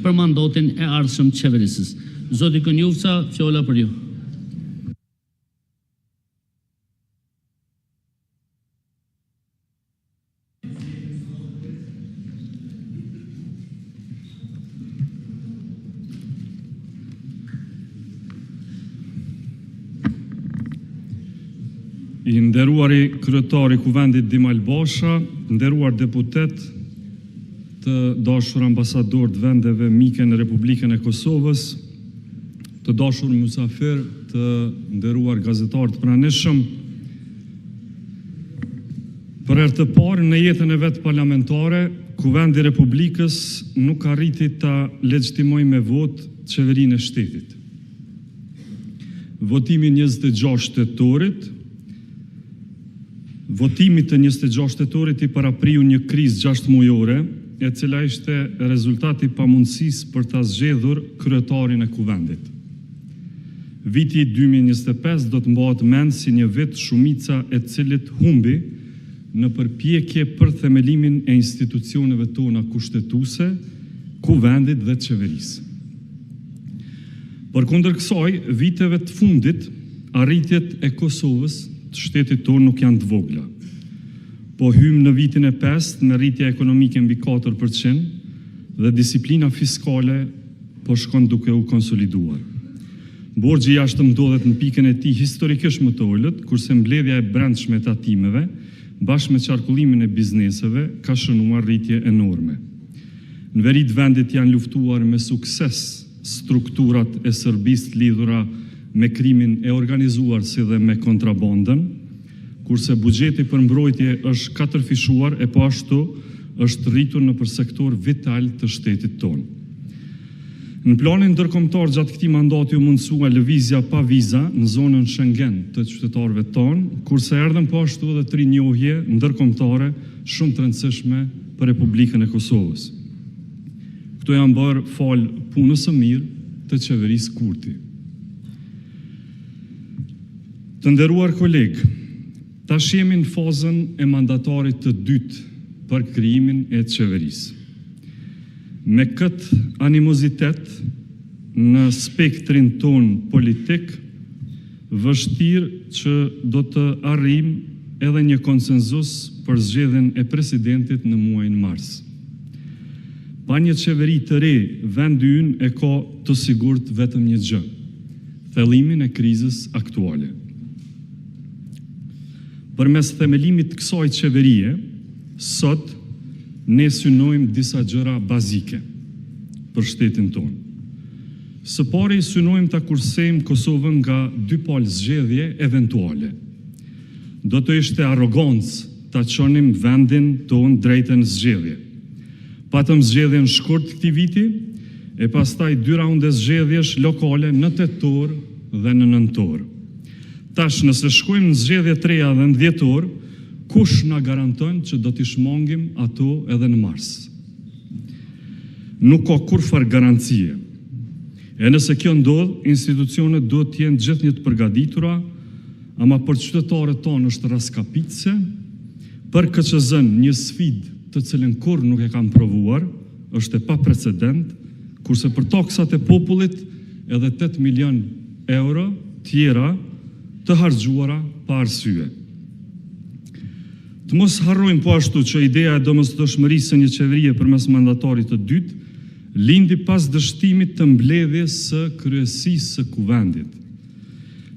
për mandatin e ardhshëm të qeverisës. Zoti Kënjufca, fjolla për ju. I nderuari kryetari Kuvendit Dimal Basha, nderuar deputet, të dashur ambasador të vendeve mike në Republikën e Kosovës, të dashur mysafir, të nderuar gazetar të pranishëm, për herë të parë në jetën e vet parlamentare, Kuvendi i Republikës nuk arriti ta legjitimojë me votë qeverinë e shtetit. Votimi 26 shtetorit, Votimi të 26 shtetorit i parapriu një krizë 6 mujore, e cila ishte rezultati pamundësisë për ta zgjedhur kryetarin e Kuvendit. Viti 2025 do të mbahet mend si një vit shumica e cilit humbi në përpjekje për themelimin e institucioneve tona kushtetuese, Kuvendit dhe qeverisë. Përkundër kësaj, viteve të fundit, arritjet e Kosovës të shtetit tonë nuk janë të vogla. Po hymë në vitin e 5 me rritje ekonomike mbi 4% dhe disiplina fiskale po shkon duke u konsoliduar. Borxhi jashtëm ndodhet në pikën e tij historikisht më të ulët, kurse mbledhja e brendshme e tatimeve, bashkë me qarkullimin e bizneseve, ka shënuar rritje enorme. Në veri të vendit janë luftuar me sukses strukturat e Serbisë lidhura me krimin e organizuar si dhe me kontrabandën, kurse buxheti për mbrojtje është katërfishuar e po ashtu është rritur në për sektor vital të shtetit tonë. Në planin ndërkombëtar gjatë këtij mandati u mundsua lëvizja pa viza në zonën Schengen të qytetarëve tonë, kurse erdhën po ashtu edhe 3 njohje ndërkombëtare shumë të rëndësishme për Republikën e Kosovës. Këto janë bërë fal punës së mirë të qeverisë Kurti. Të nderuar kolegë, tash jemi në fazën e mandatarit të dytë për krijimin e qeverisë. Me këtë animozitet në spektrin ton politik, vështirë që do të arrijmë edhe një konsenzus për zgjedhjen e presidentit në muajin mars. Pa një qeveri të re, vendi ynë e ka të sigurt vetëm një gjë: thellimin e krizës aktuale. Përmes themelimit të kësaj qeverie, sot ne synojmë disa gjëra bazike për shtetin tonë. Së pari synojmë ta kursejmë Kosovën nga 2 palë zgjedhje eventuale. Do të ishte arrogancë ta çonim vendin tonë drejtën zgjedhje. Patëm zgjedhjen shkurt këtij viti e pastaj 2 raunde zgjedhjesh lokale në tetor dhe në nëntor. Tash nëse shkojmë në zgjedhje të reja dhe në dhjetor, kush na garanton që do t'i shmangim ato edhe në mars? Nuk ka kurfar garancie. E nëse kjo ndodh, institucionet do të jenë gjithnjë të përgatitura, ama për qytetarët tonë është raskapitse, për KQZ-n një sfidë të cilën kurrë nuk e kanë provuar, është e paprecedent, kurse për taksat e popullit edhe 8 milion euro tjera të harxhuara pa arsye. Të mos harrojmë po ashtu që ideja e domosdoshmërisë së një qeverie përmes mandatarit të dytë lindi pas dështimit të mbledhjes së kryesisë së Kuvendit.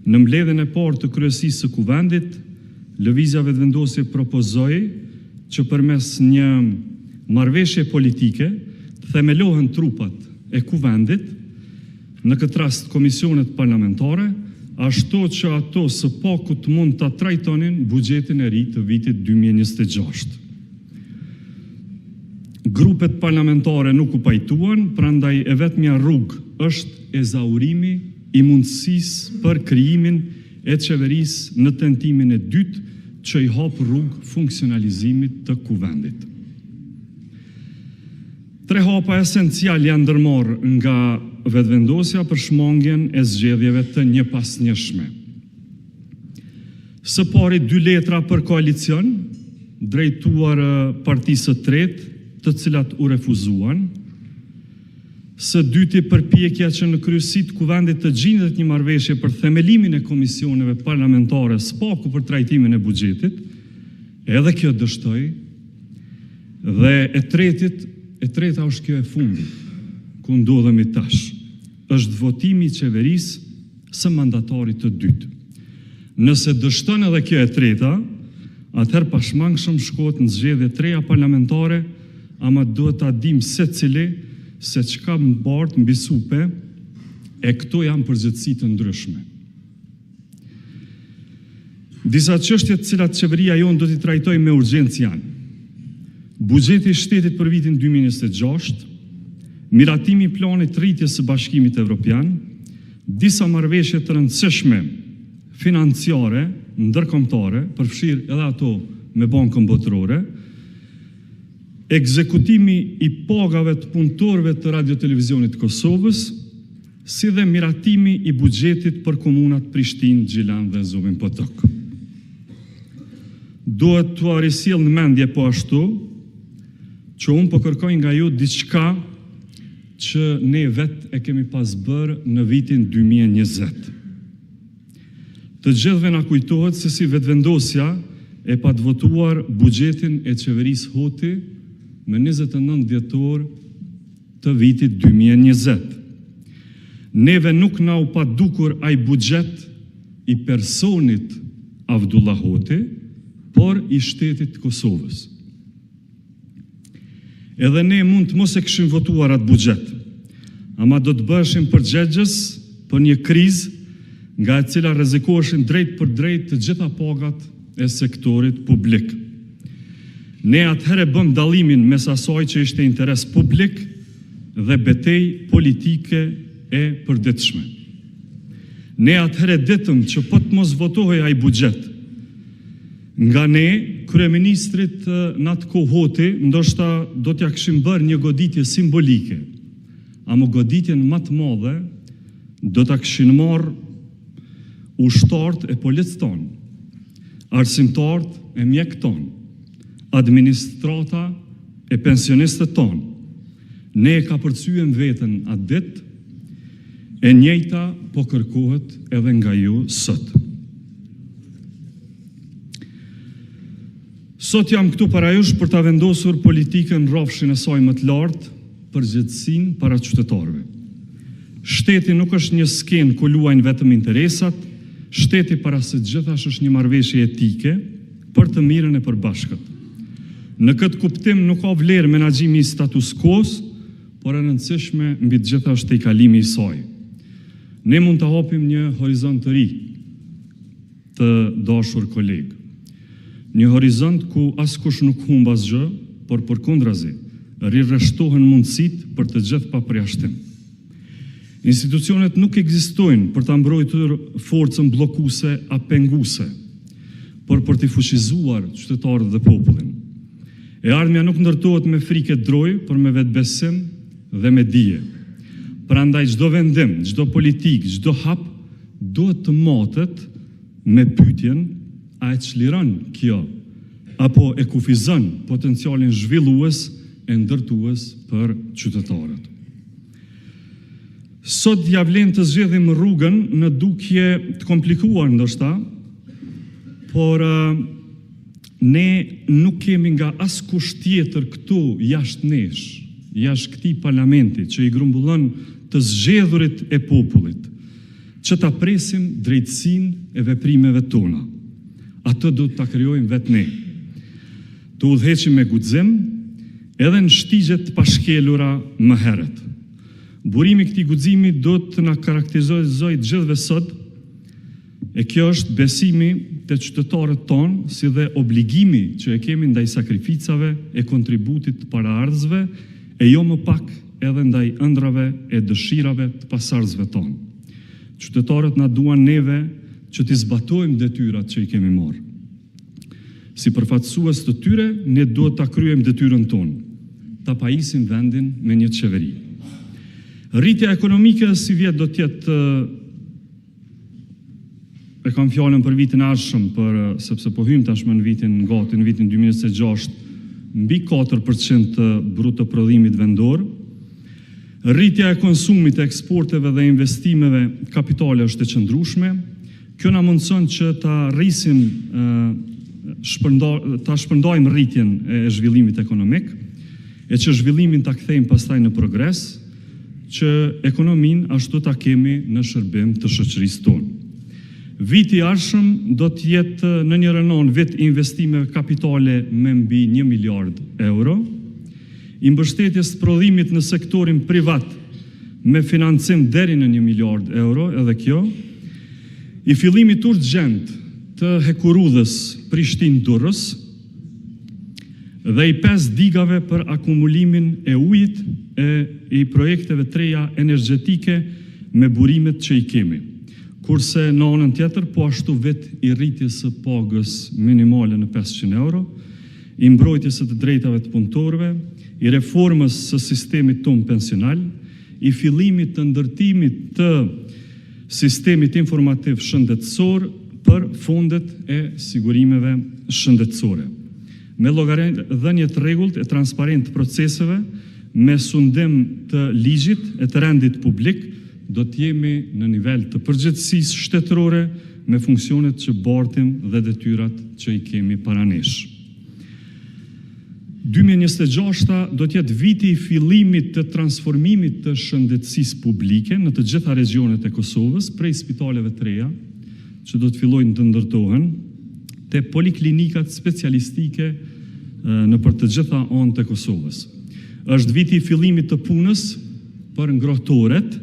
Në mbledhjen e parë të kryesisë së Kuvendit, lëvizja vetëvendosje propozoi që përmes një marrëveshje politike të themelohen trupat e Kuvendit, në këtë rast komisionet parlamentare, ashtu që ato së paku të mund të trajtonin buxhetin e ri të vitit 2026. Grupet parlamentare nuk u pajtuan, prandaj e vetmja rrugë është ezaurimi i mundësisë për krijimin e qeverisë në tentimin e dytë që i hap rrugë funksionalizimit të Kuvendit. 3 hapa esencial janë ndërmarrë nga vetëvendosja për shmangjen e zgjedhjeve të njëpasnjëshme. Së pari 2 letra për koalicion, drejtuar partisë së tretë, të cilat u refuzuan. Së dyti, përpjekja që në kryesit kuvendit të gjendet një marrëveshje për themelimin e komisioneve parlamentare spaku për trajtimin e buxhetit, edhe kjo dështoj, dhe e treta është kjo e fundit, ku ndodhemi tash, është votimi i qeverisë së mandatarit të dytë. Nëse dështon edhe kjo e treta, atëherë pashmangshëm shkohet në zgjedhje treja parlamentare, ama duhet ta dim secili se çka mbart mbi supe, e këto janë përgjithësi të ndryshme. Disa çështje të cilat qeveria jonë do t'i trajtojë me urgjencë janë: buxheti i shtetit për vitin 2026, miratimi i planit rritjes së Bashkimit Evropian, disa marrëveshje të rëndësishme financiare ndërkombëtare, përfshirë edhe ato me Bankën Botërore, ekzekutimi i pagave të punëtorëve të Radio-Televizionit të Kosovës, si dhe miratimi i buxhetit për komunat Prishtinë, Gjilan dhe Zubin Potok. Duhet t'u risjell në mendje po ashtu që unë po kërkoj nga ju diçka që ne vetë e kemi pas bërë në vitin 2020. Të gjithëve na kujtohet se si vetëvendosja e pa të votuar buxhetin e qeverisë Hoti me 29 dhjetor të vitit 2020. Neve nuk na u pa dukur ai buxhet i personit Avdullah Hoti, por i shtetit Kosovës. Edhe ne mund të mos e kishim votuar atë buxhet, ama do të bëshim përgjegjës për një krizë nga e cila rrezikoheshin drejt për drejt të gjitha pagat e sektorit publik. Ne atëherë bëm dallimin mes asaj që ishte interes publik dhe betejë politike e përditshme. Ne atëherë ditëm që po të mos votohej ai buxhet, nga ne, kryeministrit në atë kohë Hoti, ndoshta do t'ja kishim bërë një goditje simbolike, ama goditjen më të madhe do t'a kishin marrë ushtarët e policë tonë, arsimtarët e mjekë tonë, administrata e pensionistët tonë. Ne e ka përcyem vetën atë ditë, e njëjta po kërkohet edhe nga ju sot. Sot jam këtu para jush për ta vendosur politikën rrafshin e saj më të lartë, përgjegjësinë para qytetarëve. Shteti nuk është një skenë ku luajnë vetëm interesat, shteti para së gjithash është një marrëveshje etike për të mirën e përbashkët. Në këtë kuptim nuk ka vlerë menaxhimi i status quo-s, por e rëndësishme mbi të gjitha është tejkalimi i saj. Ne mund të hapim një horizont të ri, të dashur kolegë. Një horizont ku askush nuk humb asgjë, por përkundrazi, rirreshtohen mundësitë për të gjithë pa përjashtim. Institucionet nuk ekzistojnë për ta mbrojtur forcën bllokuese a penguese, por për të fuqizuar qytetarët dhe popullin. E ardhmja nuk ndërtohet me frikë droj, por me vetbesim dhe me dije. Prandaj çdo vendim, çdo politik, çdo hap duhet të matet me pyetjen: a e çliron kjo apo e kufizon potencialin zhvillues e ndërtues për qytetarët? Sot ja vlen të zgjedhim rrugën në dukje të komplikuar ndoshta, por ne nuk kemi nga askush tjetër këtu jashtë nesh, jashtë këtij parlamenti që i grumbullon të zgjedhurit e popullit, që ta presim drejtësinë e veprimeve tona. Atë do të krijojmë vetë ne. Të udhëheqim me guxim edhe në shtigjet të pashkelura më herët. Burimi i këtij guximi do të na karakterizojë të gjithëve sot, e kjo është besimi te qytetarët tonë, si dhe obligimi që e kemi ndaj sakrificave e kontributit të paraardhësve, e jo më pak edhe ndaj ëndrave e dëshirave të pasardhësve tonë. Qytetarët na duan neve që t'i zbatojmë detyrat që i kemi marrë. Si përfaqësues të tyre, ne duhet ta kryejmë detyrën tonë, ta pajisim vendin me një qeveri. Rritja ekonomike si vjet do të jetë, e kam fjalën për vitin e ardhshëm, sepse po hym tashmë në vitin 2026, mbi 4% të bruto prodhimit vendor. Rritja e konsumit, e eksporteve dhe investimeve kapitale është e qëndrueshme. Kjo na mundson që ta shpërndajmë rritjen e zhvillimit ekonomik, e që zhvillimin ta kthejmë pastaj në progres, që ekonomin ashtu ta kemi në shërbim të shoqërisë tonë. Viti i ardhshëm do të jetë në një rënon vit investimeve kapitale me mbi 1 miliard euro, i mbështetjes prodhimit në sektorin privat me financim deri në 1 miliard euro, edhe kjo, i fillimit urgjent të hekurudhës Prishtinë-Durrës dhe i 5 digave për akumulimin e ujit e i projekteve treja energjetike me burimet që i kemi. Kurse në anën tjetër, po ashtu vit i rritjes së pagës minimale në 500 euro, i mbrojtjes së të drejtave të punëtorëve, i reformës së sistemit tonë pensional, i fillimit të ndërtimit të sistemit informativ shëndetësor për fondet e sigurimeve shëndetësore. Me llogaridhënie të rregullt e transparent të proceseve, me sundim të ligjit e të rendit publik, do të jemi në nivel të përgjegjësisë shtetërore me funksionet që bartim dhe detyrat që i kemi para nesh. 2026 do të jetë viti i fillimit të transformimit të shëndetësisë publike në të gjitha regionet e Kosovës, prej spitaleve të reja që do të fillojnë të ndërtohen, te poliklinikat specialistike në për të gjitha anët e Kosovës. Është viti i fillimit të punës për ngrohtoret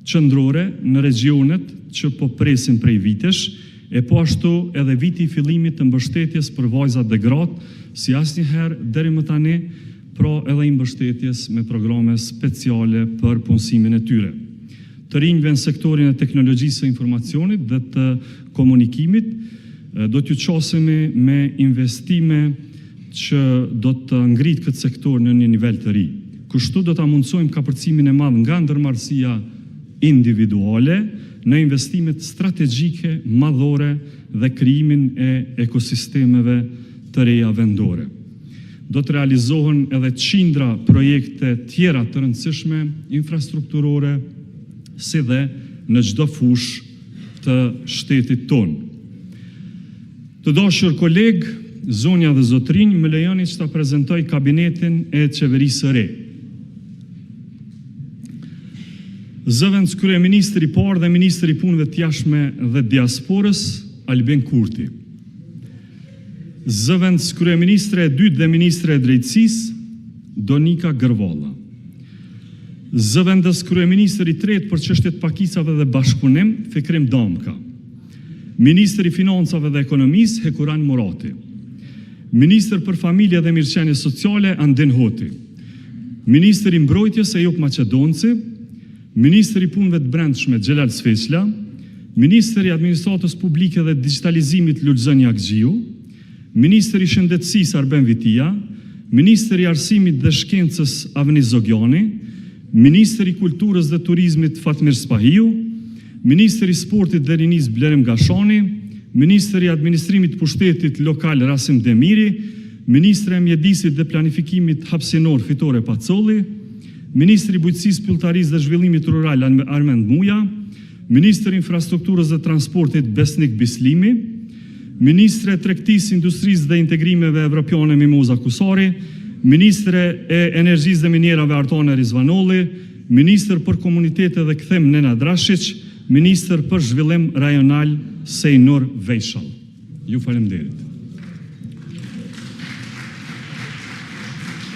qendrore në regionet që po presin prej vitesh, e po ashtu edhe viti i fillimit të mbështetjes për vajzat dhe gratë, si asnjëherë deri më tani, pra edhe i mbështetjes me programe speciale për punësimin e tyre. Të rinjve në sektorin e teknologjisë së informacionit dhe të komunikimit, do t'ju qasemi me investime që do të ngrit këtë sektor në një nivel të ri. Kështu do ta mundsojmë kapërcimin e madh nga ndërmarrësia individuale në investimet strategjike madhore dhe krijimin e ekosistemeve të reja vendore. Do të realizohen edhe qindra projekte tjera të rëndësishme infrastrukturore, si dhe në çdo fushë të shtetit tonë. Të dashur kolegë, zonja dhe zotrinj, më lejoni që ta prezentoj kabinetin e qeverisë së re. Zëvendës kryeministri i parë dhe ministri i punëve të jashtme dhe diasporës, Albin Kurti. Zëvendës kryeministre e dytë dhe ministre e drejtësisë, Donika Gërvalla. Zëvendës kryeministri i tretë për çështjet pakicave dhe bashkëpunim, Fikrim Damka. Ministri i financave dhe ekonomisë, Hekuran Murati. Ministër për familje dhe mirëqenie sociale, Andin Hoti. Ministri i mbrojtjes, Ejup Maqedonci. Ministri i punëve të brendshme, Xhelal Sveçla. Ministri i administratës publike dhe digitalizimit, Lulzën Jakxhiu. Ministri i shëndetësisë, Arben Vitia. Ministri i arsimit dhe shkencës, Avni Zogjani. Ministri i kulturës dhe turizmit, Fatmir Spahiu. Ministri i sportit dhe rinisë, Blerim Gashani. Ministri i administrimit pushtetit lokal, Rasim Demiri. Ministri i mjedisit dhe planifikimit hapsinor, Fitore Pacolli. Ministri i bujqësisë, pylltarisë dhe zhvillimit rural, Armend Muja. Ministri i infrastrukturës dhe transportit, Besnik Bislimi. Ministre e tregtisë, industrisë dhe integrimeve evropiane, Mimoza Kusari. Ministre e energjisë dhe minjerave, Artone Rizvanolli. Ministër për komunitete dhe kthim, Nenad Rashić. Ministër për zhvillim rajonal, Sejnur Vejshall. Ju faleminderit.